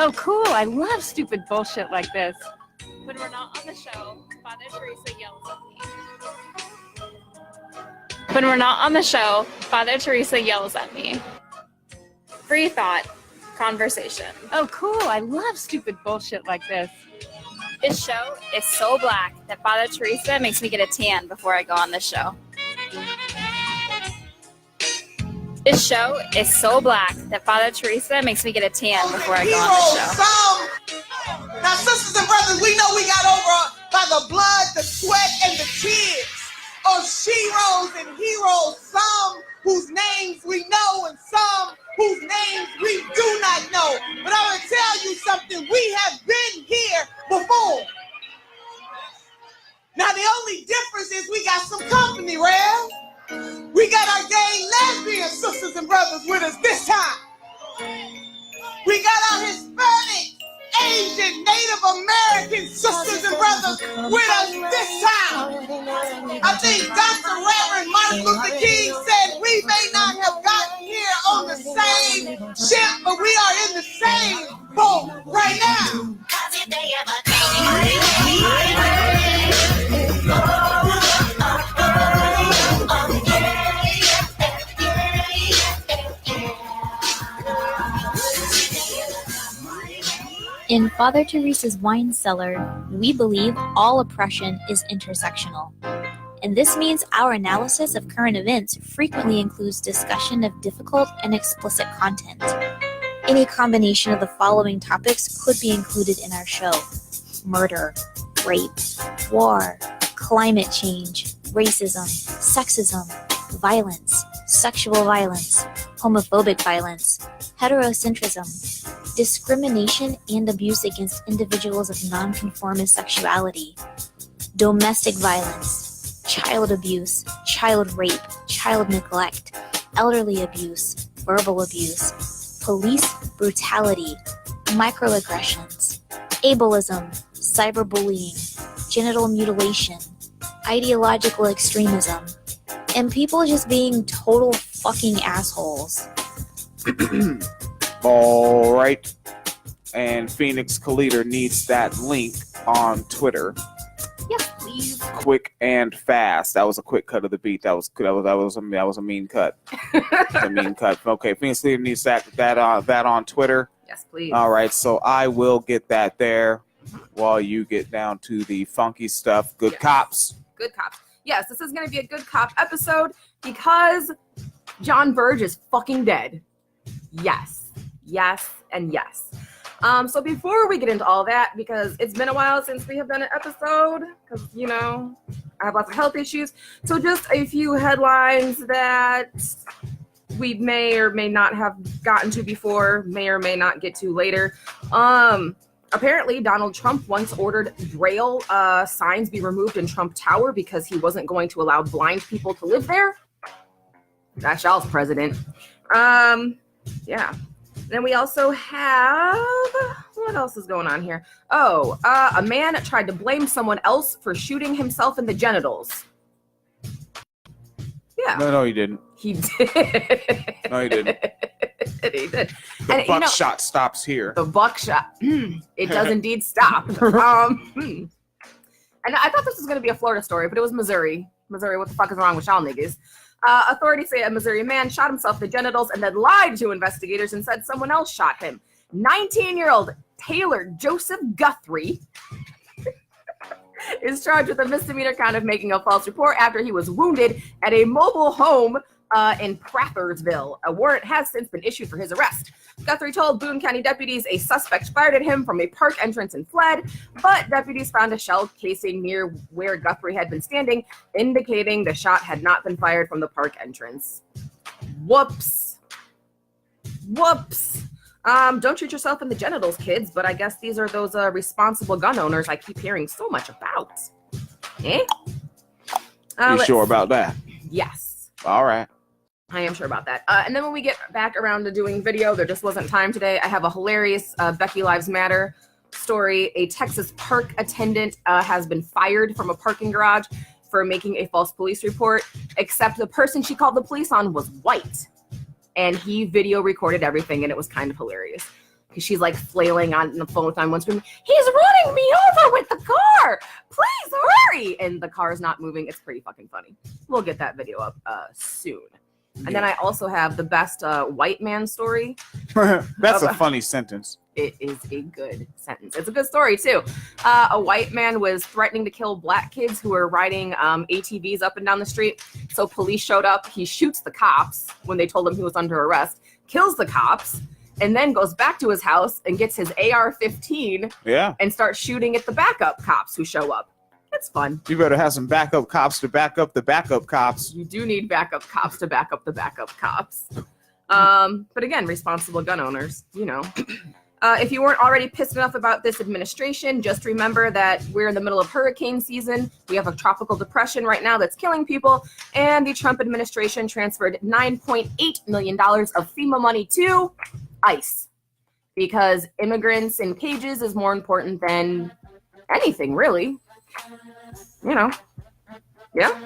Oh, cool. I love stupid bullshit like this. When we're not on the show, Father Teresa yells at me. When we're not on the show, Father Teresa yells at me. Free thought. Conversation. Oh, cool. I love stupid bullshit like this. This show is so black that Father Teresa makes me get a tan before I go on this show. This show is so black that Father Teresa makes me get a tan before I go on this show. Now, sisters and brothers, we know we got over by the blood, the sweat, and the tears of sheroes and heroes, some whose names we know and some whose names we do not know. But I want to tell you something. We have been here before. Now, the only difference is we got some company, Rev. We got our gay lesbian sisters and brothers with us this time. We got our Hispanic, Asian, Native American sisters and brothers with us this time. I think Dr. Reverend Martin Luther King said we may not have gotten here on the same ship, but we are in the same boat right now. In Father Teresa's wine cellar, we believe all oppression is intersectional. And this means our analysis of current events frequently includes discussion of difficult and explicit content. Any combination of the following topics could be included in our show: murder, rape, war, climate change, racism, sexism, violence, sexual violence, homophobic violence, heterocentrism, discrimination and abuse against individuals of nonconformist sexuality, domestic violence, child abuse, child rape, child neglect, elderly abuse, verbal abuse, police brutality, microaggressions, ableism, cyberbullying, genital mutilation, ideological extremism, and people just being total fucking assholes. All right. And Phoenix Calida needs that link on Twitter. Yes, please. Quick and fast. That was a quick cut of the beat. That was a mean cut. A mean cut. Okay, Phoenix Calida needs that on Twitter. Yes, please. All right, so I will get that there while you get down to the funky stuff. Good cops. Good cops. Yes, this is going to be a good cop episode because John Burge is fucking dead. Yes, yes, and yes. So before we get into all that, because it's been a while since we have done an episode, because, I have lots of health issues. So just a few headlines that we may or may not have gotten to before, may or may not get to later. Apparently, Donald Trump once ordered Braille signs be removed in Trump Tower because he wasn't going to allow blind people to live there. That's y'all's president. Yeah. Then we also have, what else is going on here? Oh, a man tried to blame someone else for shooting himself in the genitals. Yeah. No, he didn't. He did. No, he didn't. He did. The buckshot stops here. The buckshot. It does indeed stop. And I thought this was going to be a Florida story, but it was Missouri. Missouri, what the fuck is wrong with y'all niggas? Authorities say a Missouri man shot himself in the genitals and then lied to investigators and said someone else shot him. 19-year-old Taylor Joseph Guthrie is charged with a misdemeanor count of making a false report after he was wounded at a mobile home in Prathersville. A warrant has since been issued for his arrest. Guthrie told Boone County deputies a suspect fired at him from a park entrance and fled, but deputies found a shell casing near where Guthrie had been standing, indicating the shot had not been fired from the park entrance. Whoops. Whoops. Don't shoot yourself in the genitals, kids, but I guess these are those responsible gun owners I keep hearing so much about. Eh? You sure about that? Yes. All right. I am sure about that. And then when we get back around to doing video, there just wasn't time today. I have a hilarious Becky Lives Matter story. A Texas park attendant has been fired from a parking garage for making a false police report, except the person she called the police on was white. And he video recorded everything, and it was kind of hilarious. because she's like flailing on the phone with 911, he's running me over with the car, please hurry, and the car is not moving. It's pretty fucking funny. We'll get that video up soon. And then I also have the best white man story. That's a funny sentence. It is a good sentence. It's a good story too. A white man was threatening to kill black kids who were riding ATVs up and down the street. So police showed up. He shoots the cops when they told him he was under arrest, kills the cops, and then goes back to his house and gets his AR-15 and starts shooting at the backup cops who show up. It's fun. You better have some backup cops to back up the backup cops. You do need backup cops to back up the backup cops. But again, responsible gun owners, you know. If you weren't already pissed enough about this administration, just remember that we're in the middle of hurricane season. We have a tropical depression right now that's killing people. And the Trump administration transferred $9.8 million of FEMA money to ICE. Because immigrants in cages is more important than anything, really. You know. Yeah.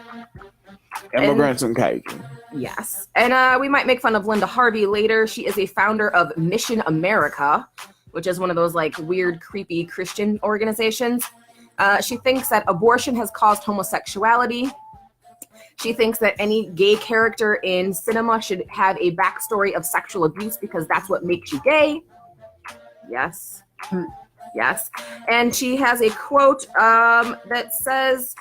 Immigrants in cages. Yes. And we might make fun of Linda Harvey later. She is a founder of Mission America, which is one of those like weird, creepy Christian organizations. She thinks that abortion has caused homosexuality. She thinks that any gay character in cinema should have a backstory of sexual abuse because that's what makes you gay. Yes. Yes. And she has a quote that says,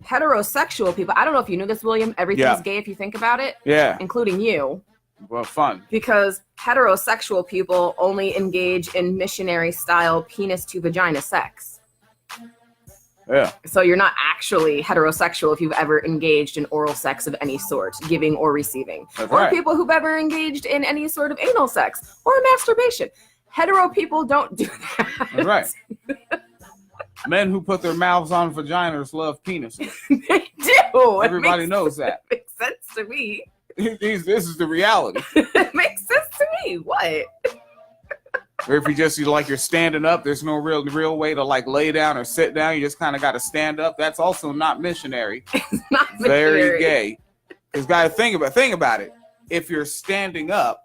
heterosexual people, I don't know if you knew this, William, everything's gay if you think about it. Yeah. Including you. Well, fun. Because heterosexual people only engage in missionary style penis to vagina sex. Yeah. So you're not actually heterosexual if you've ever engaged in oral sex of any sort, giving or receiving. That's or right. People who've ever engaged in any sort of anal sex or masturbation. Hetero people don't do that. That's right. Men who put their mouths on vaginas love penises. They do. Everybody knows that. It makes sense to me. This is the reality. It makes sense to me. What? Or if you're standing up, there's no real way to like lay down or sit down. You just kind of got to stand up. That's also not missionary. It's not Very missionary. gay. Because guys, think about it. If you're standing up,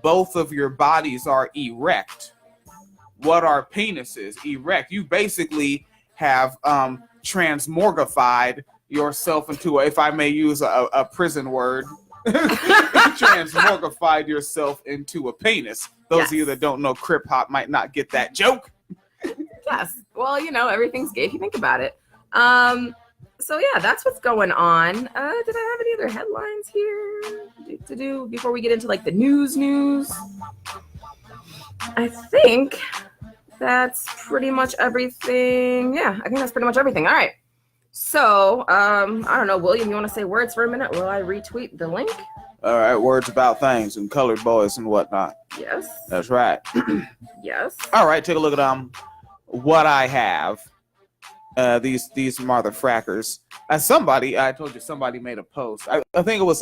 both of your bodies are erect. What are penises? Erect. You basically have transmorgified yourself into, if I may use a prison word, transmorgified yourself into a penis. Those of you that don't know Crip Hop might not get that joke. Yes. Well, you know, everything's gay if you think about it. So yeah, that's what's going on. Did I have any other headlines here to do before we get into like the news? I think that's pretty much everything. Yeah, I think that's pretty much everything. All right. So, I don't know, William, you want to say words for a minute? Will I retweet the link? All right, words about things and colored boys and whatnot. Yes. That's right. Yes. All right, take a look at what I have. These motherfrackers. I told you somebody made a post. I think it was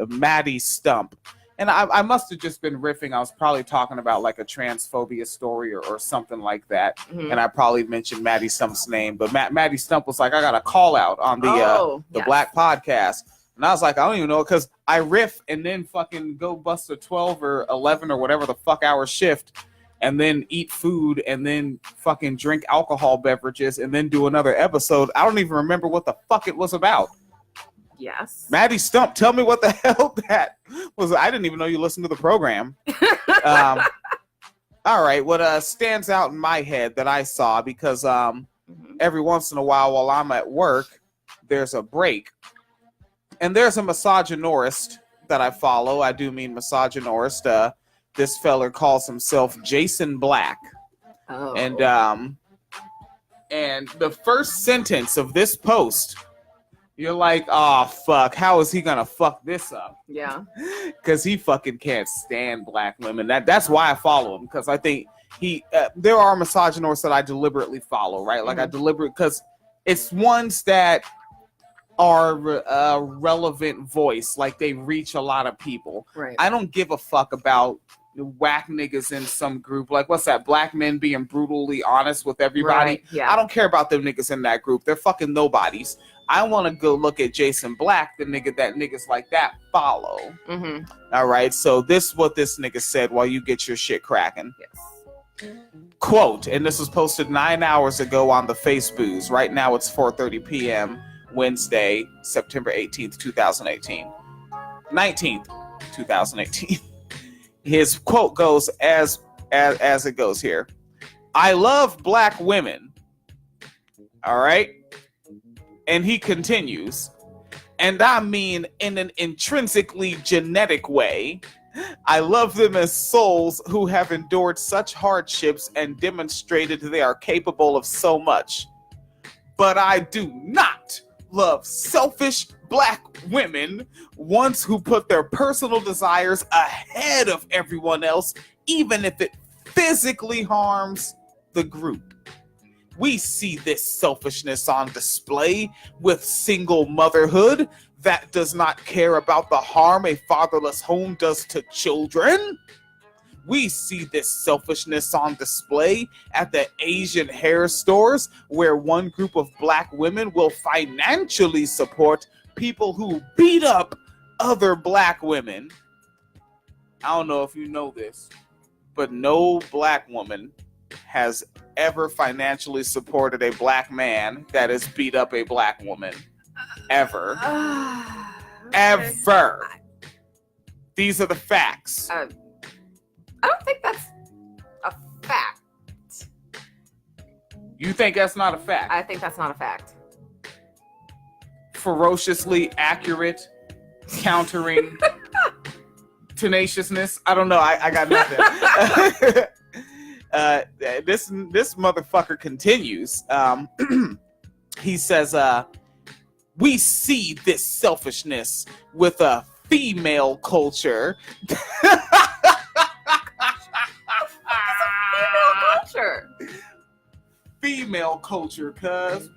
Maddie Stump. And I must have just been riffing. I was probably talking about like a transphobia story or something like that. Mm-hmm. And I probably mentioned Maddie Stump's name. But Maddie Stump was like, I got a call out on the Black Podcast. And I was like, I don't even know, because I riff and then fucking go bust a 12 or 11 or whatever the fuck hour shift and then eat food and then fucking drink alcohol beverages and then do another episode. I don't even remember what the fuck it was about. Yes. Maddie Stump, tell me what the hell that was. I didn't even know you listened to the program. All right, what stands out in my head that I saw, because every once in a while I'm at work, there's a break. And there's a misogynorist that I follow. I do mean misogynorist. This feller calls himself Jason Black. Oh. And the first sentence of this post, you're like, oh, fuck, how is he going to fuck this up? Yeah. Because he fucking can't stand black women. That's why I follow him, because I think there are misogynists that I deliberately follow, right? Like because it's ones that are a relevant voice, like they reach a lot of people. Right. I don't give a fuck about whack niggas in some group. Like, what's that? Black men being brutally honest with everybody. Right. Yeah. I don't care about them niggas in that group. They're fucking nobodies. I want to go look at Jason Black, the nigga that niggas like that follow. Mm-hmm. All right, so this is what this nigga said while you get your shit cracking. Yes. Quote, and this was posted 9 hours ago on the Facebooks. Right now it's 4:30 p.m. Wednesday, September 18th, 2018. 19th, 2018. His quote goes as it goes here. I love black women. All right? And he continues, and I mean in an intrinsically genetic way. I love them as souls who have endured such hardships and demonstrated they are capable of so much. But I do not love selfish black women, ones who put their personal desires ahead of everyone else, even if it physically harms the group. We see this selfishness on display with single motherhood that does not care about the harm a fatherless home does to children. We see this selfishness on display at the Asian hair stores, where one group of black women will financially support people who beat up other black women. I don't know if you know this, but no black woman has ever financially supported a black man that has beat up a black woman. Ever. Okay. Ever. These are the facts. I don't think that's a fact. You think that's not a fact? I think that's not a fact. Ferociously accurate, countering tenaciousness. I don't know. I got nothing. This motherfucker continues. He says, we see this selfishness with a female culture. Female culture. Female culture, cuz.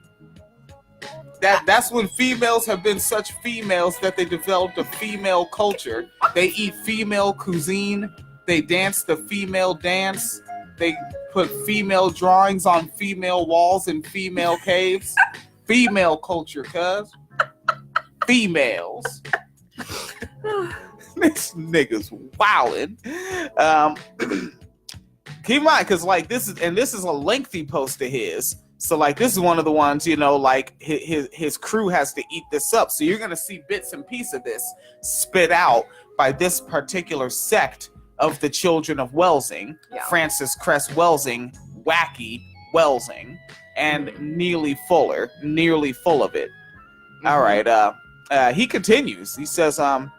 That's when females have been such females that they developed a female culture. They eat female cuisine. They dance the female dance. They put female drawings on female walls in female caves. Female culture, cuz. Females. This nigga's wildin'. Keep in mind, because like this is a lengthy post of his. So like this is one of the ones, you know, like his crew has to eat this up. So you're gonna see bits and pieces of this spit out by this particular sect of the children of Welsing, Yeah. Francis Cress Welsing, Wacky Welsing, and nearly full of it. All right. He continues. He says, a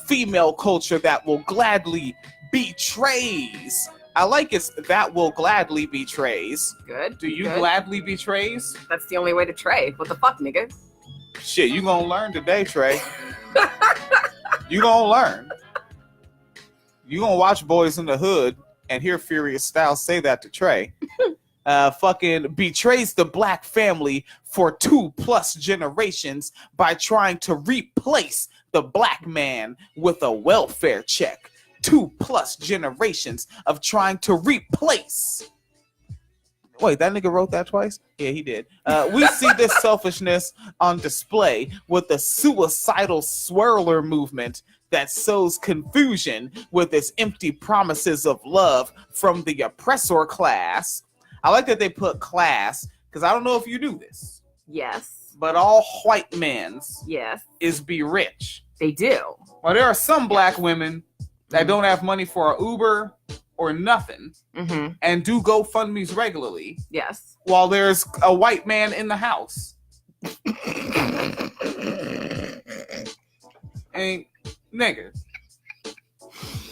female culture that will gladly betrays. I like it. That will gladly betrays. Good. Do you good. gladly betrays? That's the only way to trade. What the fuck, nigga? Shit, you gonna learn today, Trey. You gonna learn. You gonna watch Boys in the Hood and hear Furious Styles say that to Trey. Fucking betrays the black family for 2+ generations by trying to replace the black man with a welfare check. 2+ generations of trying to replace. Wait, that nigga wrote that twice? Yeah, he did. We see this selfishness on display with the suicidal swirler movement that sows confusion with its empty promises of love from the oppressor class. I like that they put class, because I don't know if you do this, Yes. but all white men's Yes. is be rich. They do. Well, there are some black women that don't have money for an Uber or nothing Mm-hmm. and do GoFundMes regularly, Yes. while there's a white man in the house. And nigga,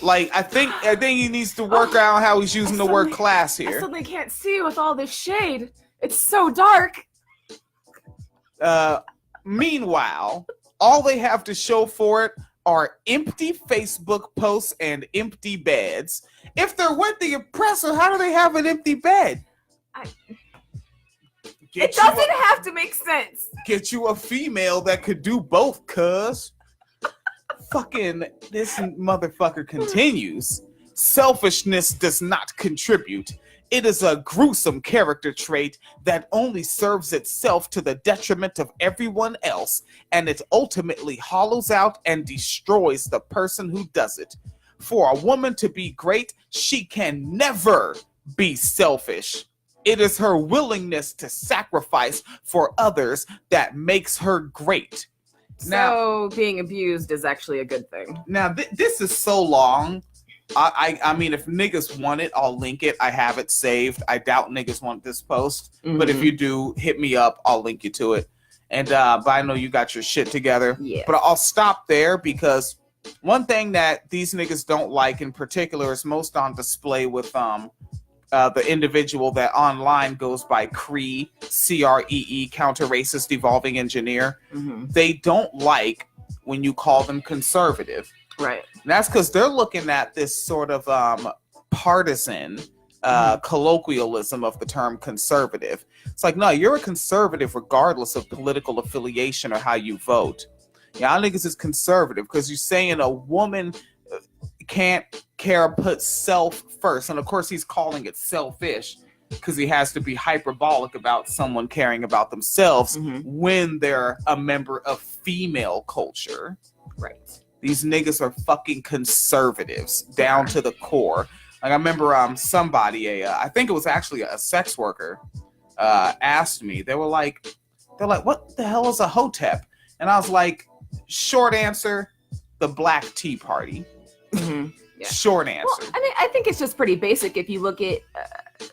like I think he needs to work out how he's using the word class I here. suddenly can't see with all this shade. It's so dark. Meanwhile, all they have to show for it are empty Facebook posts and empty beds. If they're with the oppressor, how do they have an empty bed? It doesn't have to make sense. Get you a female that could do both, cuz. Fucking this motherfucker continues. Selfishness does not contribute. It is a gruesome character trait that only serves itself to the detriment of everyone else, and it ultimately hollows out and destroys the person who does it. For a woman to be great, she can never be selfish. It is her willingness to sacrifice for others that makes her great. So being abused is actually a good thing. Now, this is so long. I mean, if niggas want it, I'll link it. I have it saved. I doubt niggas want this post. But if you do, hit me up. I'll link you to it. And but I know you got your shit together. Yeah. But I'll stop there because one thing that these niggas don't like in particular is most on display with the individual that online goes by Cree, CREE, counter-racist evolving engineer. They don't like when you call them conservative. Right. And that's because they're looking at this sort of partisan colloquialism of the term conservative. It's like, no, you're a conservative regardless of political affiliation or how you vote. Y'all niggas is conservative because you're saying a woman can't put self first. And of course he's calling it selfish because he has to be hyperbolic about someone caring about themselves when they're a member of female culture. Right. These niggas are fucking conservatives down to the core. Like I remember somebody, I think it was actually a sex worker, asked me, they're like, what the hell is a hotep? And I was like, short answer, the Black Tea Party. Yeah. Short answer. Well, I mean, I think it's just pretty basic if you look at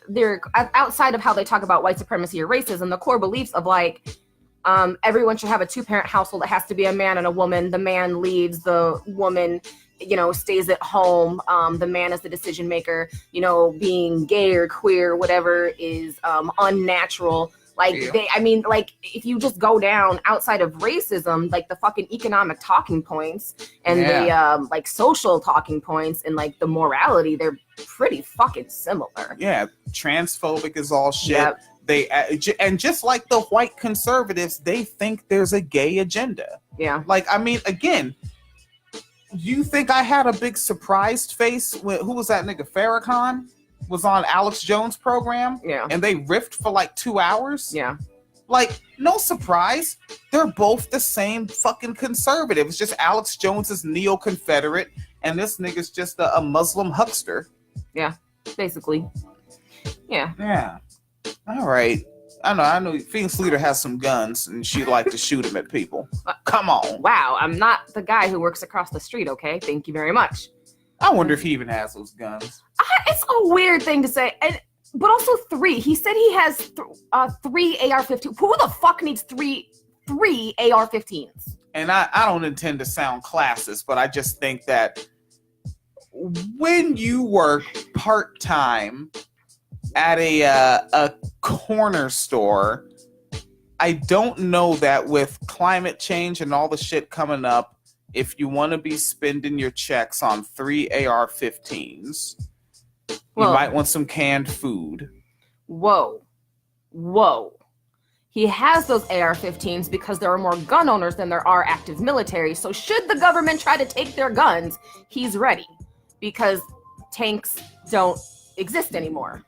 their outside of how they talk about white supremacy or racism, the core beliefs of like everyone should have a 2-parent household. It has to be a man and a woman. The man leads, the woman, stays at home. The man is the decision maker. Being gay or queer, whatever is unnatural. Like if you just go down outside of racism, like the fucking economic talking points and the like social talking points and like the morality, they're pretty fucking similar. Yeah, transphobic is all shit. Yep. They and just like the white conservatives, they think there's a gay agenda. Yeah. Like, I mean, again, you think I had a big surprised face when who was that nigga Farrakhan? Was on Alex Jones' program, and they riffed for like 2 hours. Yeah, like no surprise, they're both the same fucking conservative. It's just Alex Jones is neo-Confederate, and this nigga's just a Muslim huckster. Yeah, basically. Yeah. Yeah. All right. I know. Phoenix Leader has some guns, and she'd like to shoot them at people. Come on. Wow, I'm not the guy who works across the street. Okay, thank you very much. I wonder if he even has those guns. It's a weird thing to say, but also 3. He said he has 3 AR-15. Who the fuck needs three AR-15s? And I don't intend to sound classist, but I just think that when you work part-time at a corner store, I don't know that with climate change and all the shit coming up, if you want to be spending your checks on 3 AR-15s, you might want some canned food. Whoa. He has those AR-15s because there are more gun owners than there are active military. So should the government try to take their guns, he's ready. Because tanks don't exist anymore.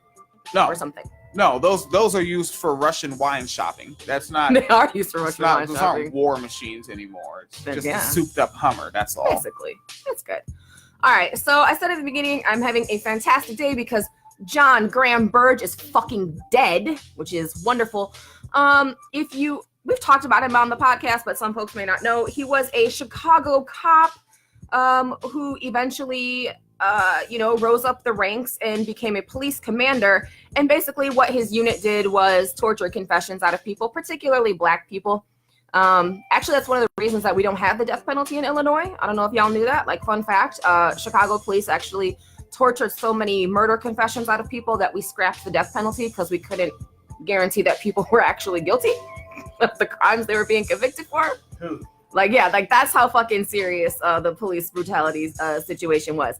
No. Or something. No, those are used for Russian wine shopping. That's not. They are used for Russian wine those shopping. aren't war machines anymore. It's just Yeah. a souped-up Hummer. That's all. Basically, that's good. All right, so I said at the beginning, I'm having a fantastic day because John Graham Burge is fucking dead, which is wonderful. We've talked about him on the podcast, but some folks may not know, he was a Chicago cop who eventually rose up the ranks and became a police commander. And basically what his unit did was torture confessions out of people, particularly black people. Actually, that's one of the reasons that we don't have the death penalty in Illinois. I don't know if y'all knew that. Like, fun fact, Chicago police actually tortured so many murder confessions out of people that we scrapped the death penalty because we couldn't guarantee that people were actually guilty of the crimes they were being convicted for. Like, yeah, like that's how fucking serious the police brutality situation was.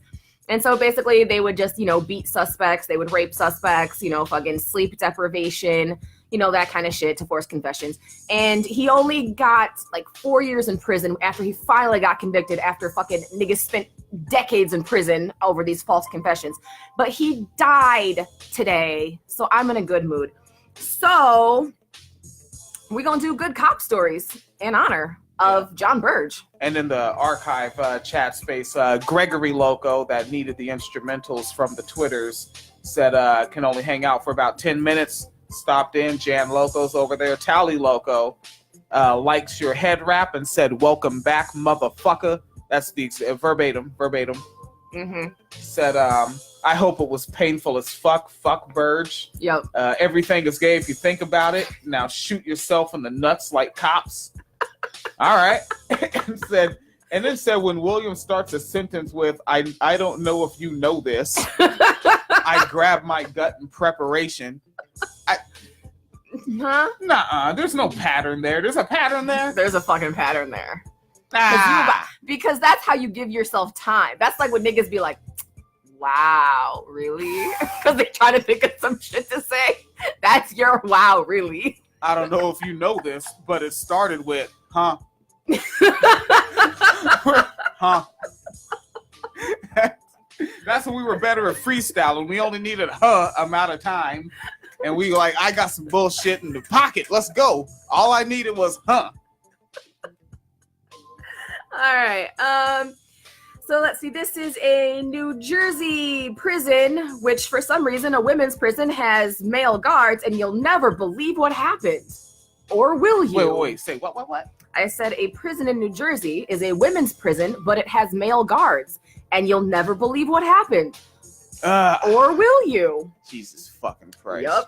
And so basically they would just, beat suspects. They would rape suspects, fucking sleep deprivation, that kind of shit to force confessions. And he only got like 4 years in prison after he finally got convicted after fucking niggas spent decades in prison over these false confessions. But he died today, so I'm in a good mood. So we're going to do good cop stories in honor of John Burge. And in the archive chat space, Gregory Loco, that needed the instrumentals from the Twitters, said can only hang out for about 10 minutes. Stopped in. Jan Loco's over there. Tally Loco likes your head wrap and said, "Welcome back, motherfucker." That's the verbatim. Mm-hmm. Said, I hope it was painful as fuck. Fuck Burge. Yep. Everything is gay if you think about it. Now shoot yourself in the nuts like cops. All right. and then said when William starts a sentence with, I don't know if you know this. I grab my gut in preparation. Huh? Nuh-uh. There's no pattern there. There's a pattern there. There's a fucking pattern there. Ah. Because that's how you give yourself time. That's like when niggas be like, wow, really? Because they try to think of some shit to say. That's your wow, really. I don't know if you know this, but it started with, huh? Huh? That's when we were better at freestyling. We only needed amount of time. And we like, I got some bullshit in the pocket. Let's go. All I needed was, huh? All right. So let's see. This is a New Jersey prison, which for some reason a women's prison has male guards, and you'll never believe what happened. Or will you? Wait. Say what? I said a prison in New Jersey is a women's prison, but it has male guards, and you'll never believe what happened. Or will you? Jesus fucking Christ. Yep.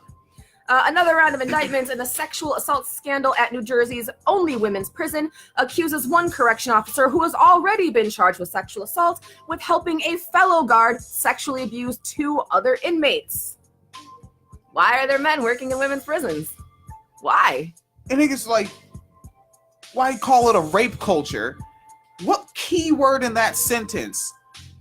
Another round of indictments in a sexual assault scandal at New Jersey's only women's prison accuses one correction officer who has already been charged with sexual assault with helping a fellow guard sexually abuse 2 other inmates. Why are there men working in women's prisons? Why? And niggas like, why call it a rape culture? What key word in that sentence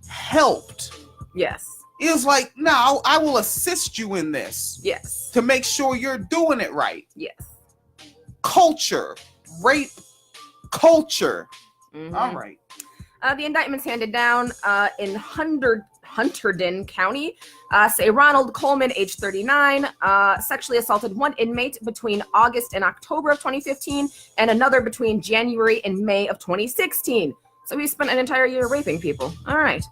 helped? Yes. It was like, no, I will assist you in this. Yes. To make sure you're doing it right. Yes. Culture. Rape culture. Mm-hmm. All right. The indictments handed down in Hunterdon County say Ronald Coleman, age 39, sexually assaulted one inmate between August and October of 2015 and another between January and May of 2016. So he spent an entire year raping people. All right.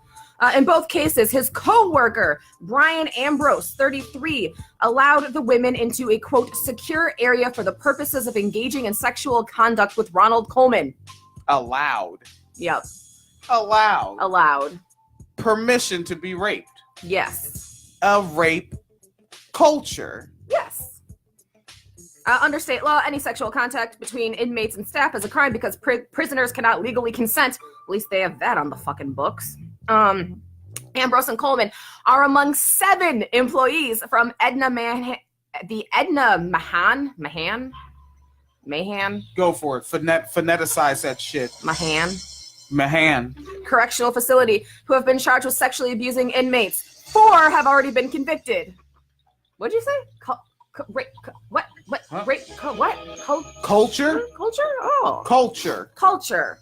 In both cases, his co-worker, Brian Ambrose, 33, allowed the women into a, quote, secure area for the purposes of engaging in sexual conduct with Ronald Coleman. Allowed. Yep. Allowed. Permission to be raped. Yes. A rape culture. Yes. Under state law, any sexual contact between inmates and staff is a crime because prisoners cannot legally consent. At least they have that on the fucking books. Ambrose and Coleman are among 7 employees from Mahan. Go for it. Phoneticize that shit. Mahan. Correctional facility who have been charged with sexually abusing inmates. 4 have already been convicted. What'd you say? What? Huh? Culture? Oh. Culture.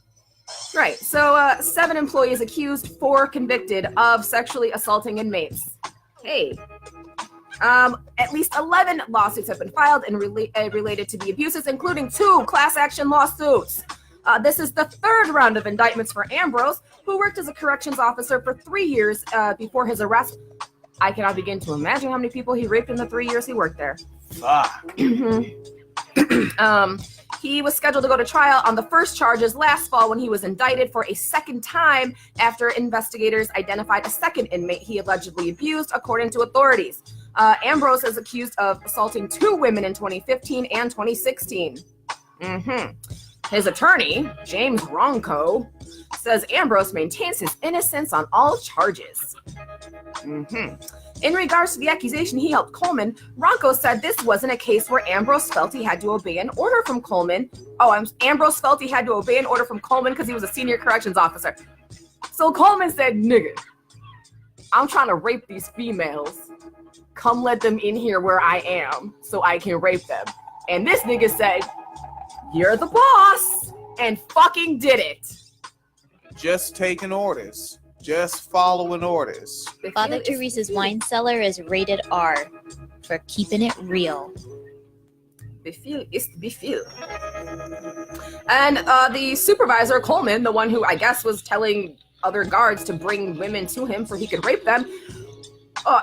Right. So 7 employees accused, 4 convicted of sexually assaulting inmates. Hey. At least 11 lawsuits have been filed and related to the abuses, including 2 class action lawsuits. This is the 3rd round of indictments for Ambrose, who worked as a corrections officer for 3 years before his arrest. I cannot begin to imagine how many people he raped in the 3 years he worked there. Fuck. He was scheduled to go to trial on the first charges last fall when he was indicted for a second time after investigators identified a second inmate he allegedly abused, according to authorities. Ambrose is accused of assaulting 2 women in 2015 and 2016. His attorney, James Ronco, says Ambrose maintains his innocence on all charges. In regards to the accusation he helped Coleman, Ronco said this wasn't a case where Ambrose felt he had to obey an order from Coleman. Ambrose felt he had to obey an order from Coleman because he was a senior corrections officer. So Coleman said, nigga, I'm trying to rape these females. Come let them in here where I am so I can rape them. And this nigga said, you're the boss, and fucking did it. Just taking orders. Just following orders. Father Teresa's wine cellar is rated R for keeping it real. Befehl ist Befehl. And the supervisor, Coleman, the one who I guess was telling other guards to bring women to him so he could rape them,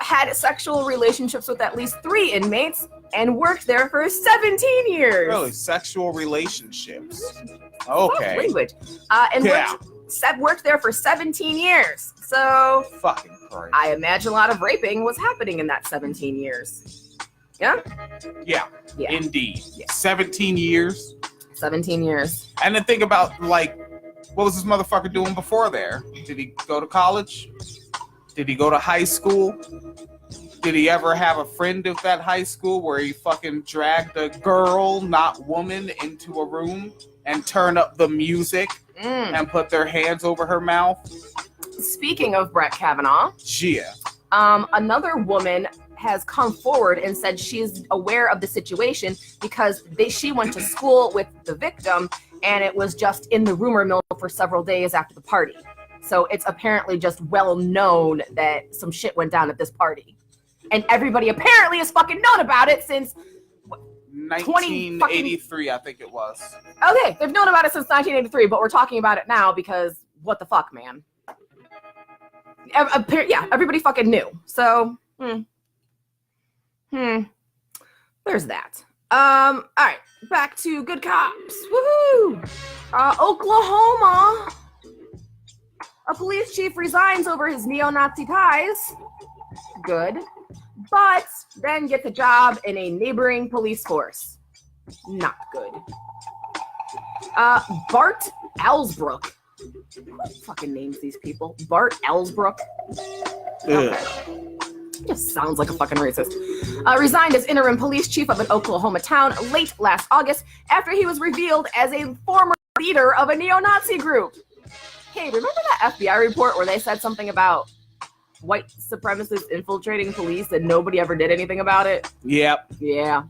had sexual relationships with at least 3 inmates and worked there for 17 years. Really? Sexual relationships. Oh, Okay. language. And worked there for 17 years. So Fucking Christ. I imagine a lot of raping was happening in that 17 years. Yeah? Yeah. Yeah. Indeed. Yeah. 17 years. 17 years. And then think about, like, what was this motherfucker doing before there? Did he go to college? Did he go to high school? Did he ever have a friend of that high school where he fucking dragged a girl, not woman, into a room and turn up the music and put their hands over her mouth? Speaking of Brett Kavanaugh, Yeah. another woman has come forward and said she's aware of the situation because she went to school with the victim and it was just in the rumor mill for several days after the party. So it's apparently just well known that some shit went down at this party. And everybody apparently has fucking known about it since 1983, I think it was. Okay, they've known about it since 1983, but we're talking about it now because what the fuck, man? Yeah, everybody fucking knew. So, there's that. All right, back to good cops. Woohoo! Oklahoma. A police chief resigns over his neo-Nazi ties. Good. But then gets a job in a neighboring police force. Not good. Bart Ellsbrook. Who fucking names these people? Bart Ellsbrook? Okay. Just sounds like a fucking racist. Resigned as interim police chief of an Oklahoma town late last August after he was revealed as a former leader of a neo-Nazi group. Hey, remember that FBI report where they said something about white supremacists infiltrating police and nobody ever did anything about it? Yep. Yeah.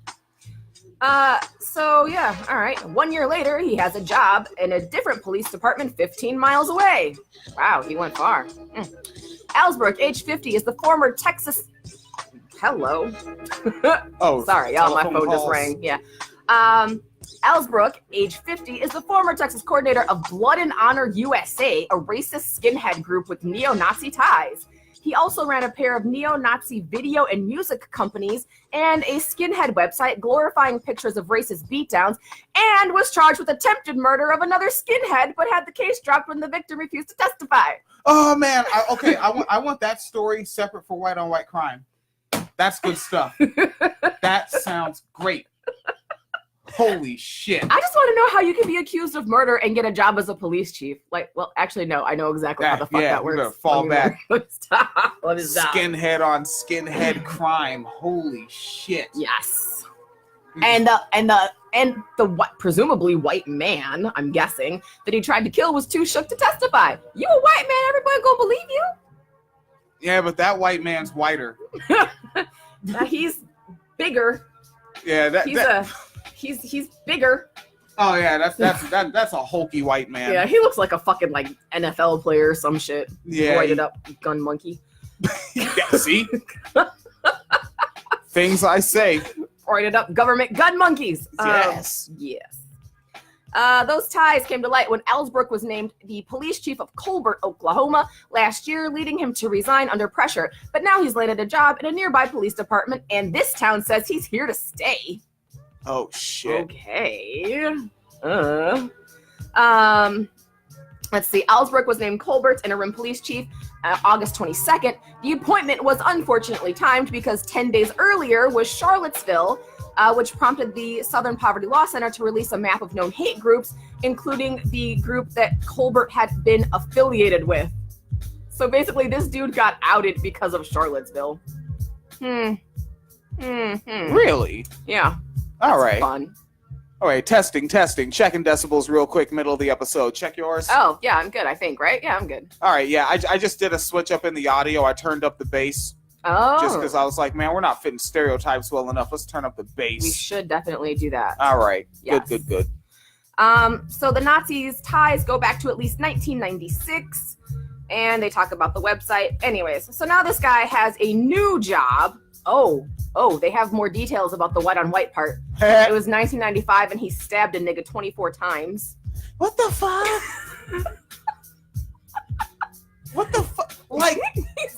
So yeah, all right. 1 year later, he has a job in a different police department 15 miles away. Wow, he went far. Ellsbrook, age 50, is the former Texas... Hello. Oh, sorry, y'all, my phone just calls. rang. Yeah. Ellsbrook, age 50, is the former Texas coordinator of Blood and Honor USA, a racist skinhead group with neo-Nazi ties. He also ran a pair of neo-Nazi video and music companies and a skinhead website glorifying pictures of racist beatdowns, and was charged with attempted murder of another skinhead, but had the case dropped when the victim refused to testify. Oh man, I want that story separate for white on white crime. That's good stuff. That sounds great. Holy shit. I just want to know how you can be accused of murder and get a job as a police chief. Like, well, actually, no, I know exactly how the fuck that works. You better fall back. Stop. Let me stop. Skinhead on skinhead crime. Holy shit. Yes. And the what, presumably white man, I'm guessing, that he tried to kill was too shook to testify. You a white man, everybody gonna believe you? Yeah, but that white man's whiter. He's bigger. Yeah, He's bigger. Oh yeah, that's a hulky white man. Yeah, he looks like a fucking like NFL player or some shit. Yeah, Roided up gun monkey. Yeah, see? Things I say. Roided up government gun monkeys. Yes. Yes. Those ties came to light when Ellsbrook was named the police chief of Colbert, Oklahoma last year, leading him to resign under pressure. But now he's landed a job in a nearby police department, and this town says he's here to stay. Oh shit. Okay. Let's see. Ellsbrook was named Colbert's interim police chief August 22nd. The appointment was unfortunately timed because 10 days earlier was Charlottesville, which prompted the Southern Poverty Law Center to release a map of known hate groups, including the group that Colbert had been affiliated with. So basically, this dude got outed because of Charlottesville. Really? Yeah. All right. Fun. All right, testing. Checking decibels real quick, middle of the episode. Check yours. Oh, yeah, I'm good, I think, right? Yeah, I'm good. All right, yeah, I just did a switch up in the audio. I turned up the bass Oh. just because I was like, man, we're not fitting stereotypes well enough. Let's turn up the bass. We should definitely do that. All right, Yes. good. So the Nazis' ties go back to at least 1996, and they talk about the website. Anyways, so now this guy has a new job. Oh, they have more details about the white on white part. It was 1995, and he stabbed a nigga 24 times. What the fuck? What the fuck? Like,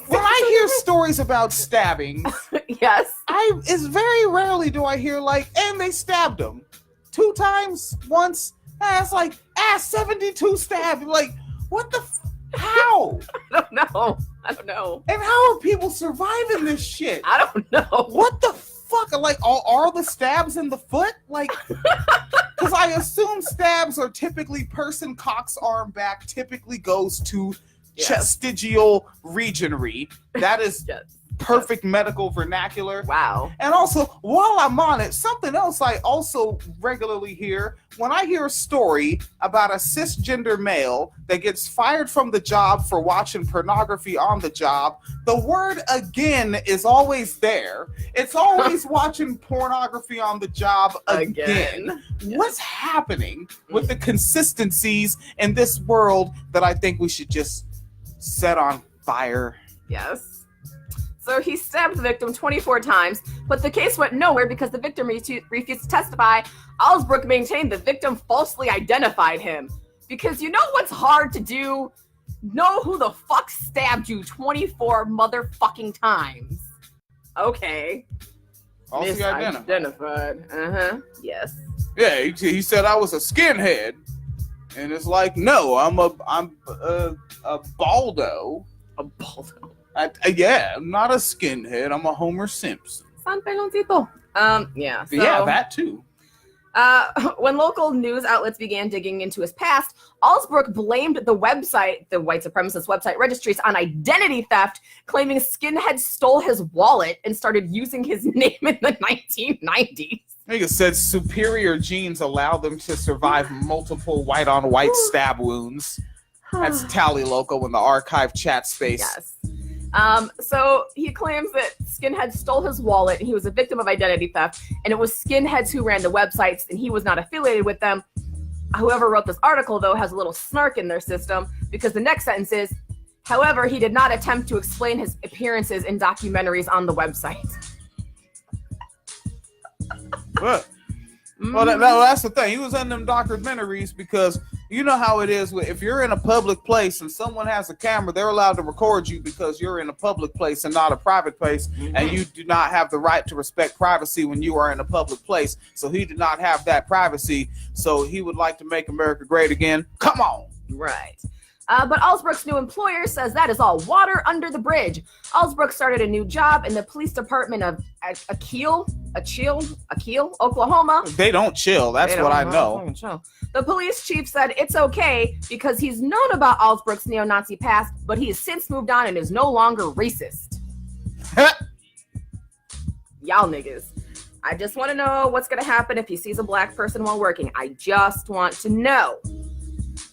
when I hear stories about stabbings, Yes. it's very rarely do I hear like, and they stabbed him 2 times, once. It's like, 72 stabbed. Like, what the? How? I don't know. And how are people surviving this shit? I don't know. What the fuck? Like, are the stabs in the foot? Like, because I assume stabs are typically person cocks arm back, typically goes to chestigial regionery. That is Yes. perfect medical vernacular. Wow. And also, while I'm on it, something else I also regularly hear when I hear a story about a cisgender male that gets fired from the job for watching pornography on the job, the word again is always there. It's always watching pornography on the job again. What's happening with the consistencies in this world that I think we should just set on fire? Yes. So he stabbed the victim 24 times, but the case went nowhere because the victim refused to testify. Alsbrook maintained the victim falsely identified him. Because you know what's hard to do? Know who the fuck stabbed you 24 motherfucking times. Okay. Falsely identified. Uh-huh. Yes. Yeah, he said I was a skinhead. And it's like, no, I'm a baldo. A baldo. I'm not a skinhead. I'm a Homer Simpson. San peloncito. Yeah. So, Yeah, that too. When local news outlets began digging into his past, Alsbrook blamed the website, the white supremacist website registries, on identity theft, claiming skinheads stole his wallet and started using his name in the 1990s. Nigga said superior genes allow them to survive multiple white-on-white stab wounds. That's Tally Loco in the archive chat space. Yes. So he claims that skinheads stole his wallet and he was a victim of identity theft, and it was skinheads who ran the websites and he was not affiliated with them. Whoever wrote this article, though, has a little snark in their system because the next sentence is, however, he did not attempt to explain his appearances in documentaries on the website. What? Well, that's the thing. He was in them documentaries because you know how it is. If you're in a public place and someone has a camera, they're allowed to record you because you're in a public place and not a private place, and you do not have the right to respect privacy when you are in a public place. So he did not have that privacy. So he would like to make America great again. Come on. Right. But Alsbrook's new employer says that is all water under the bridge. Alsbrook started a new job in the police department of Akil, Oklahoma. They don't chill. That's what I know. The police chief said it's okay because he's known about Alsbrook's neo-Nazi past, but he has since moved on and is no longer racist. Y'all niggas. I just want to know what's going to happen if he sees a black person while working. I just want to know.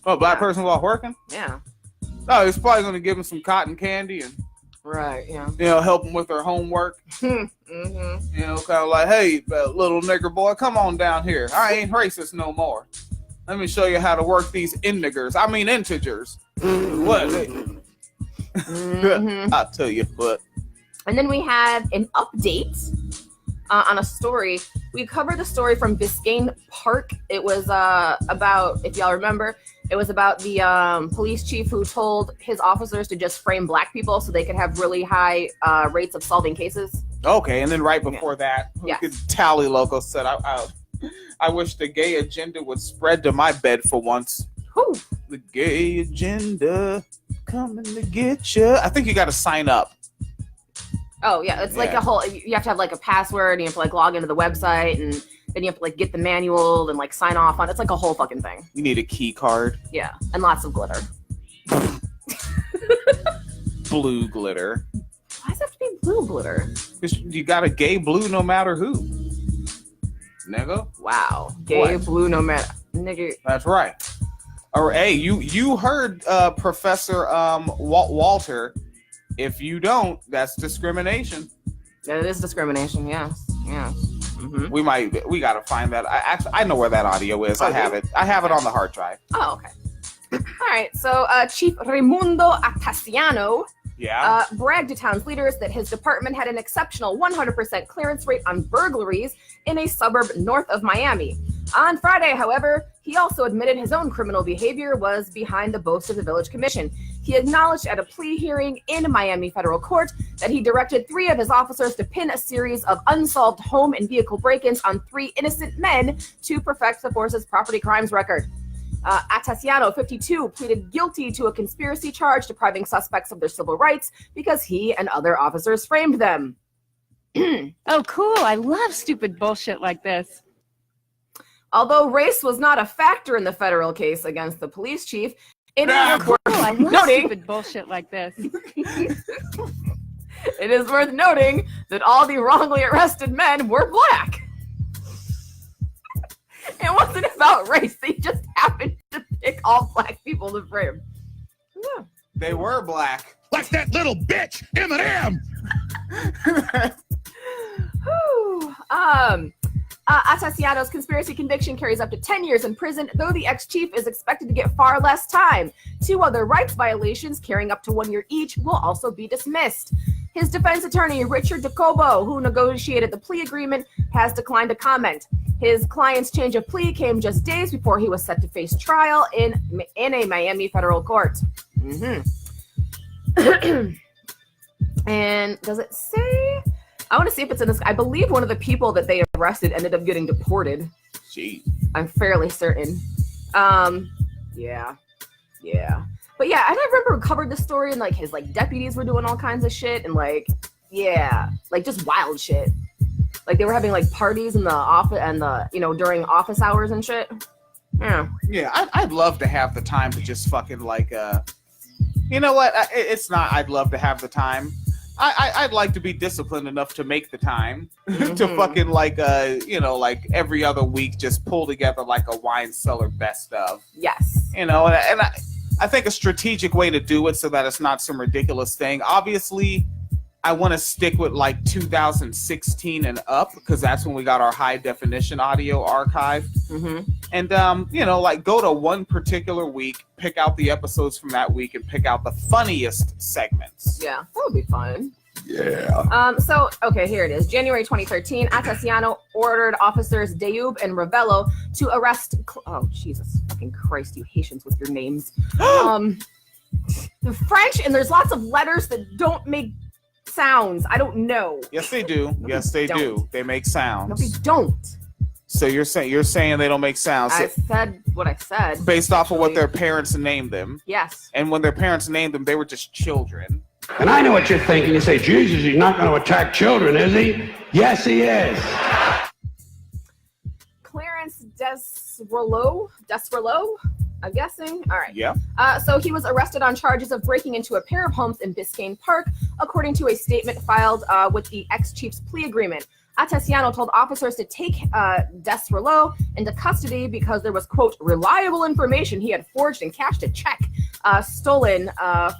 Oh, black person while working? Yeah. Oh, he's probably going to give him some cotton candy and, Right, yeah. Help him with their homework. Mm-hmm. Kind of like, hey, little nigger boy, come on down here. I ain't racist no more. Let me show you how to work these integers. What? I'll tell you what. And then we had an update on a story. We covered the story from Biscayne Park. It was about, if y'all remember, it was about the police chief who told his officers to just frame black people so they could have really high rates of solving cases. Okay, and then right before that, Yes. Tally Loco said, I wish the gay agenda would spread to my bed for once. Whew. The gay agenda coming to get you. I think you got to sign up. Oh, yeah. It's like a whole, you have to have like a password and you have to like log into the website and then you have to like get the manual and like sign off on it. It's like a whole fucking thing. You need a key card. Yeah. And lots of glitter. Blue glitter. Why does it have to be blue glitter? You got a gay blue no matter who. nigga. Wow. Gay, What? blue, no matter. Nigga. That's right. Or hey, you heard Professor Walter. If you don't, that's discrimination. That is discrimination, yes. Yes. Mm-hmm. We gotta find that. I know where that audio is. I have it on the hard drive. Oh, okay. All right, so Chief Raimundo Atasiano bragged to town's leaders that his department had an exceptional 100% clearance rate on burglaries in a suburb north of Miami. On Friday, however, he also admitted his own criminal behavior was behind the boast of the village commission. He acknowledged at a plea hearing in Miami federal court that he directed 3 of his officers to pin a series of unsolved home and vehicle break-ins on 3 innocent men to perfect the force's property crimes record. Atasiano, 52, pleaded guilty to a conspiracy charge depriving suspects of their civil rights because he and other officers framed them. Oh, cool. I love stupid bullshit like this. Although race was not a factor in the federal case against the police chief, it is worth I love noting. stupid bullshit like this. It is worth noting that all the wrongly arrested men were black. It wasn't about race. They just happened to pick all black people to frame. Yeah. They were black. Like that little bitch, Eminem. Whew. Atasiano's conspiracy conviction carries up to 10 years in prison, though the ex-chief is expected to get far less time. 2 other rights violations, carrying up to 1 year each, will also be dismissed. His defense attorney, Richard DeCobo, who negotiated the plea agreement, has declined to comment. His client's change of plea came just days before he was set to face trial in a Miami federal court. Mm-hmm. And does it say? I want to see if it's in this. I believe one of the people that they arrested ended up getting deported. Gee. I'm fairly certain. Yeah. But yeah, I remember we covered this story and like his deputies were doing all kinds of shit and just wild shit. Like they were having parties in the office and during office hours and shit. Yeah. Yeah, I'd love to have the time to just fucking you know what? It's not. I'd love to have the time. I'd like to be disciplined enough to make the time to fucking every other week just pull together a wine cellar best of. Yes. And I think a strategic way to do it so that it's not some ridiculous thing. Obviously, I want to stick with 2016 and up because that's when we got our high definition audio archived. Mm-hmm. And go to one particular week, pick out the episodes from that week, and pick out the funniest segments. Yeah, that would be fun. Yeah. Okay, here it is. January 2013, Atasiano ordered officers Deub and Ravello to arrest. Oh, Jesus fucking Christ, you Haitians with your names. The French, and there's lots of letters that don't make sounds. I don't know. Yes, they do. Yes, they do. They make sounds. No, they don't. So you're saying they don't make sounds. I said what I said. Based off of what their parents named them. Yes. And when their parents named them, they were just children. And I know what you're thinking. You say, Jesus, he's not going to attack children, is he? Yes, he is. Clarence Desrelot, I'm guessing. All right. Yeah. So he was arrested on charges of breaking into a pair of homes in Biscayne Park, according to a statement filed with the ex-chief's plea agreement. Atasiano told officers to take Desrelot into custody because there was, quote, reliable information he had forged and cashed a check stolen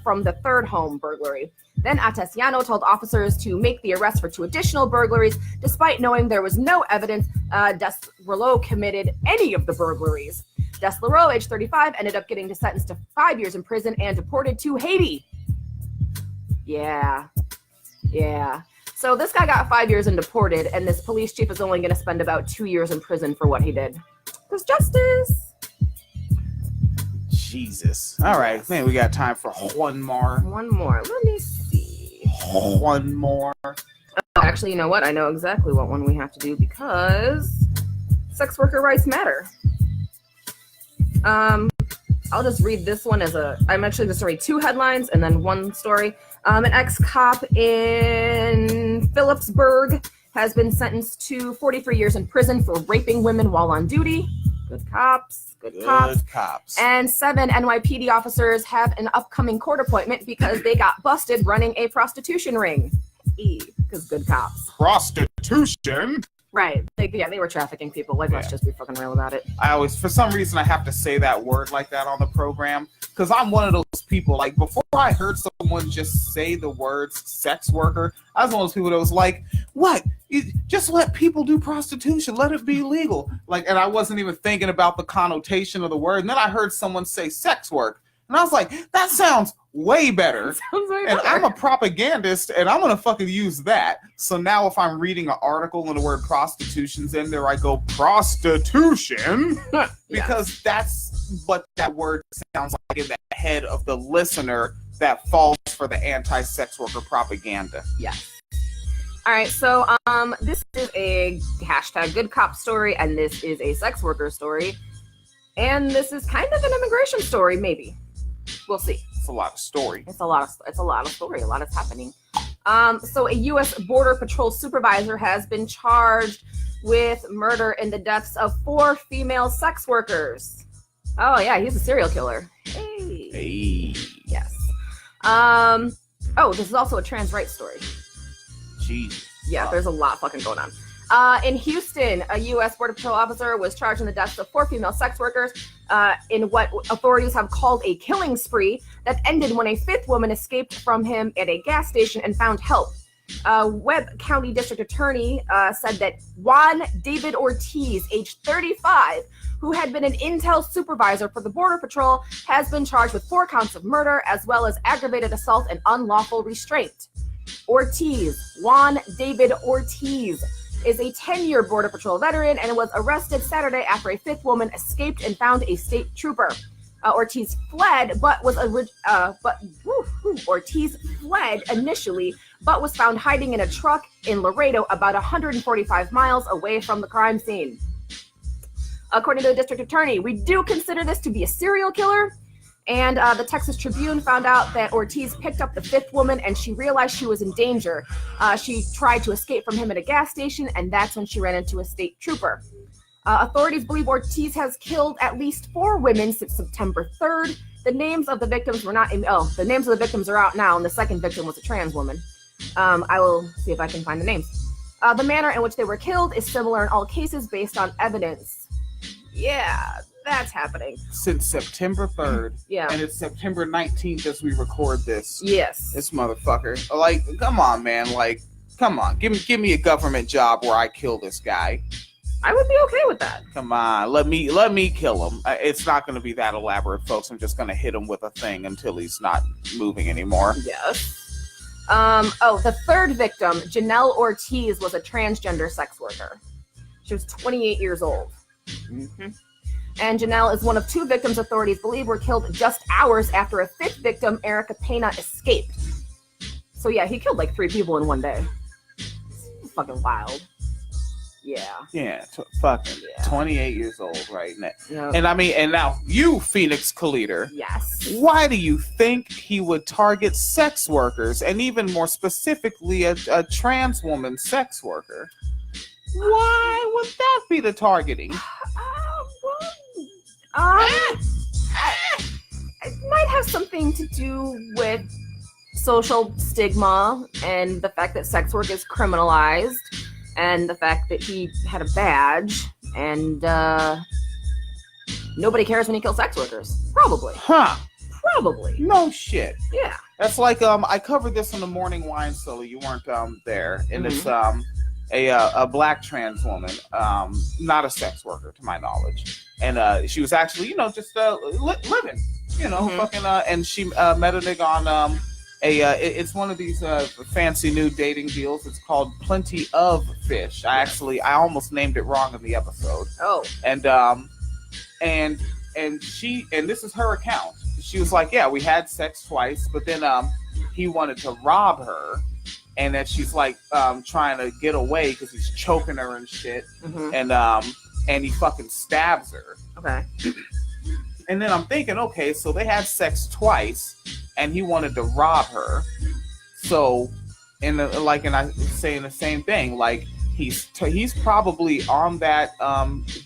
from the 3rd home burglary. Then Atasiano told officers to make the arrest for 2 additional burglaries, despite knowing there was no evidence Desrelot committed any of the burglaries. Desrelot, age 35, ended up getting sentenced to 5 years in prison and deported to Haiti. Yeah. So this guy got 5 years and deported, and this police chief is only going to spend about 2 years in prison for what he did. Because justice. Jesus. All right, man, we got time for one more. One more. Let me see. One more. Oh, actually, you know what? I know exactly what one we have to do because sex worker rights matter. I'll just read this one I'm actually just going to read 2 headlines and then one story. An ex-cop in Phillipsburg has been sentenced to 43 years in prison for raping women while on duty. Good cops. And 7 NYPD officers have an upcoming court appointment because they got busted running a prostitution ring. Because good cops. Prostitution? Right. They were trafficking people. Like, let's just be fucking real about it. I always, for some reason, I have to say that word like that on the program because I'm one of those people. Like, before I heard someone just say the words sex worker, I was one of those people that was like, what? Just let people do prostitution. Let it be legal. Like, and I wasn't even thinking about the connotation of the word. And then I heard someone say sex work. And I was like, that sounds way better. And I'm a propagandist, and I'm going to fucking use that. So now if I'm reading an article and the word prostitution's in there, I go, prostitution? Because that's what that word sounds like in the head of the listener that falls for the anti-sex worker propaganda. Yes. All right, so this is a hashtag good cop story, and this is a sex worker story. And this is kind of an immigration story, maybe. We'll see. It's a lot of story. It's a lot of story. A lot is happening. So a U.S. Border Patrol supervisor has been charged with murder in the deaths of 4 female sex workers. Oh yeah, he's a serial killer. Hey. Yes. Oh, this is also a trans rights story. Jeez. Yeah, there's a lot fucking going on. In Houston, a U.S. Border Patrol officer was charged in the deaths of 4 female sex workers in what authorities have called a killing spree that ended when a 5th woman escaped from him at a gas station and found help. Webb County District Attorney said that Juan David Ortiz, age 35, who had been an intel supervisor for the Border Patrol, has been charged with 4 counts of murder as well as aggravated assault and unlawful restraint. Juan David Ortiz, is a 10-year Border Patrol veteran and was arrested Saturday after a 5th woman escaped and found a state trooper. Ortiz fled, Ortiz fled initially, but was found hiding in a truck in Laredo, about 145 miles away from the crime scene. According to the district attorney, we do consider this to be a serial killer. And the Texas Tribune found out that Ortiz picked up the 5th woman and she realized she was in danger. She tried to escape from him at a gas station, and that's when she ran into a state trooper. Authorities believe Ortiz has killed at least 4 women since September 3rd. The names of the victims were not the names of the victims are out now, and the second victim was a trans woman. I will see if I can find the names. The manner in which they were killed is similar in all cases based on evidence. Yeah, that's happening. Since September 3rd. Yeah. And it's September 19th as we record this. Yes. This motherfucker. Like, come on, man. Like, come on. Give me a government job where I kill this guy. I would be okay with that. Come on. Let me kill him. It's not going to be that elaborate, folks. I'm just going to hit him with a thing until he's not moving anymore. Yes. The 3rd victim, Janelle Ortiz, was a transgender sex worker. She was 28 years old. Mm-hmm. And Janelle is one of 2 victims authorities believe were killed just hours after a 5th victim, Erika Peña, escaped. So yeah, he killed like 3 people in one day. It's fucking wild. Yeah. Yeah, fucking 28 years old right now. Yep. And I mean, and now you, Phoenix Calida. Yes. Why do you think he would target sex workers, and even more specifically a trans woman sex worker? Why would that be the targeting? It might have something to do with social stigma and the fact that sex work is criminalized and the fact that he had a badge and nobody cares when he kills sex workers. Probably. Huh. Probably. No shit. Yeah. That's like, I covered this on the Morning Wine Cellar. You weren't there. And it's a black trans woman, not a sex worker to my knowledge. And she was actually, just living, fucking, and she met a nigga on it's one of these fancy new dating deals. It's called Plenty of Fish. I almost named it wrong in the episode. Oh. And this is her account. She was like, yeah, we had sex twice, but then he wanted to rob her. And then she's like trying to get away because he's choking her and shit. Mm-hmm. And he fucking stabs her. Okay. And then I'm thinking, okay, so they had sex twice, and he wanted to rob her. So, and I saying the same thing. Like he's probably on that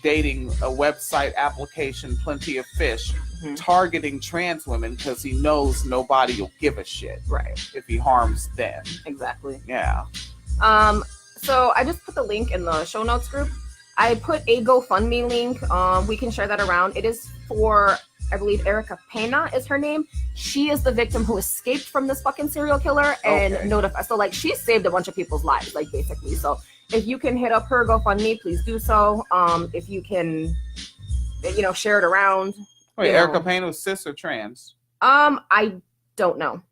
dating a website application, Plenty of Fish, targeting trans women because he knows nobody will give a shit, right? If he harms them. Exactly. Yeah. So I just put the link in the show notes group. I put a GoFundMe link. We can share that around. It is for, I believe, Erika Peña is her name. She is the victim who escaped from this fucking serial killer and notified. So like she saved a bunch of people's lives, like basically. So if you can hit up her GoFundMe, please do so. If you can, share it around. Wait, Erika Peña was cis or trans? I don't know.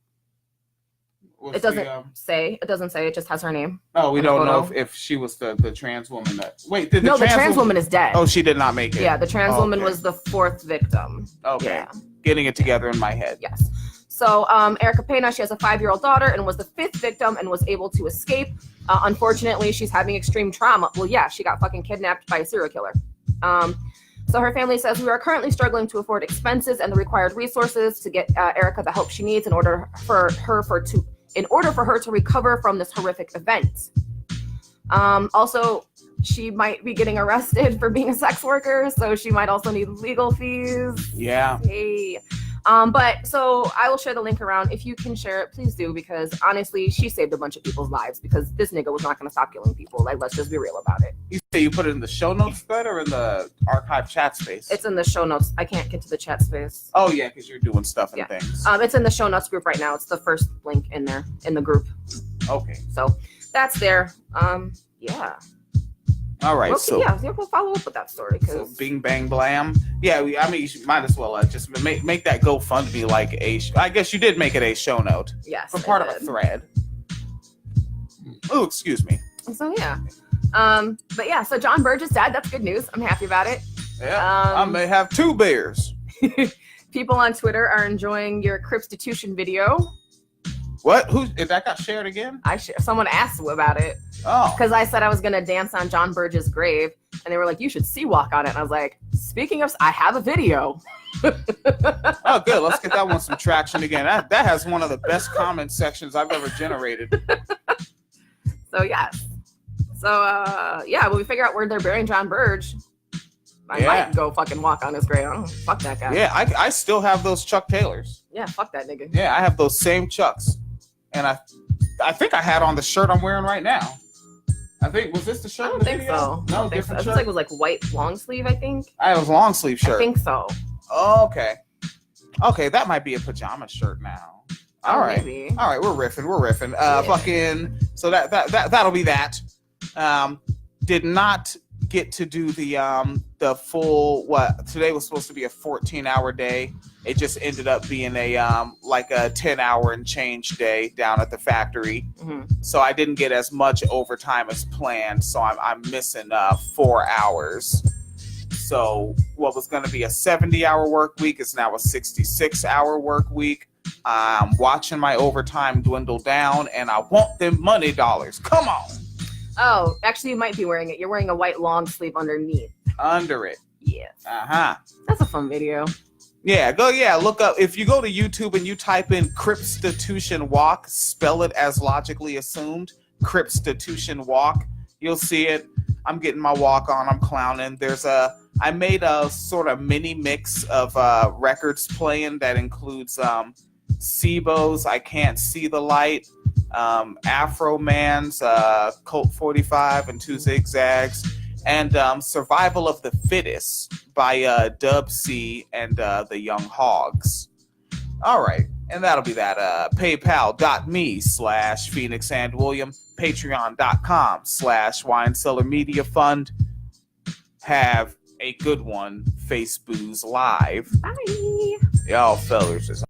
Was it doesn't she, say. It doesn't say. It just has her name. Oh, we don't know if she was the trans woman that. Wait, did the trans woman is dead. Oh, she did not make it. Yeah, the trans woman was the fourth victim. Okay. Yeah. Getting it together in my head. Yes. So Erika Peña, she has a 5-year-old daughter and was the 5th victim and was able to escape. Unfortunately, she's having extreme trauma. Well, yeah, she got fucking kidnapped by a serial killer. So her family says, we are currently struggling to afford expenses and the required resources to get Erika the help she needs in order for her to recover from this horrific event. Also, she might be getting arrested for being a sex worker, so she might also need legal fees. Yeah. Hey. But so I will share the link around. If you can share it, please do, because honestly, she saved a bunch of people's lives because this nigga was not going to stop killing people. Like, let's just be real about it. You say you put it in the show notes thread or in the archive chat space? It's in the show notes. I can't get to the chat space. Oh, yeah, because you're doing stuff and things. It's in the show notes group right now. It's the first link in there in the group. Okay. So that's there. Yeah. All right, we'll follow up with that story. So bing, bang, blam. Yeah, you might as well just make that GoFundMe like a. I guess you did make it a show note. Yes, for part of a thread. Oh, excuse me. So yeah, but yeah, so John Burge is dead. That's good news. I'm happy about it. Yeah, I may have 2 beers. People on Twitter are enjoying your Cripstitution video. What? That got shared again? Someone asked about it. Oh. Because I said I was gonna dance on John Burge's grave, and they were like, "You should walk on it." And I was like, "Speaking of, I have a video." Oh, good. Let's get that one some traction again. That has one of the best comment sections I've ever generated. So yes. So when we figure out where they're burying John Burge, I might go fucking walk on his grave. Fuck that guy. Yeah, I still have those Chuck Taylors. Yeah, fuck that nigga. Yeah, I have those same Chucks, and I think I had on the shirt I'm wearing right now. I think, was this the shirt? I don't think so. No, different shirt. It was like white long sleeve, I think. I was long sleeve shirt. I think so. Oh, okay. Okay, that might be a pajama shirt now. All right. Maybe. All right, we're riffing. Fucking. So that'll be that. Did not get to do the full today was supposed to be a 14-hour day. It just ended up being a 10-hour and change day down at the factory. Mm-hmm. So I didn't get as much overtime as planned, so I'm missing 4 hours. So what was going to be a 70-hour work week is now a 66-hour work week. I'm watching my overtime dwindle down, and I want them money dollars. Come on. Oh, actually, you might be wearing it. You're wearing a white long sleeve underneath. Under it. Yes. Uh-huh. That's a fun video. Yeah, look up. If you go to YouTube and you type in Cripstitution Walk, spell it as logically assumed, Cripstitution Walk, you'll see it. I'm getting my walk on. I'm clowning. I made a sort of mini mix of records playing that includes Sibo's I Can't See the Light, Afro Man's Colt 45 and 2 Zigzags, and Survival of the Fittest by Dub C and the Young Hogs. All right, and that'll be that. PayPal.me/Phoenix and William, Patreon.com/Wine Cellar Media Fund. Have a good one, Facebooks Live. Bye. Y'all fellers is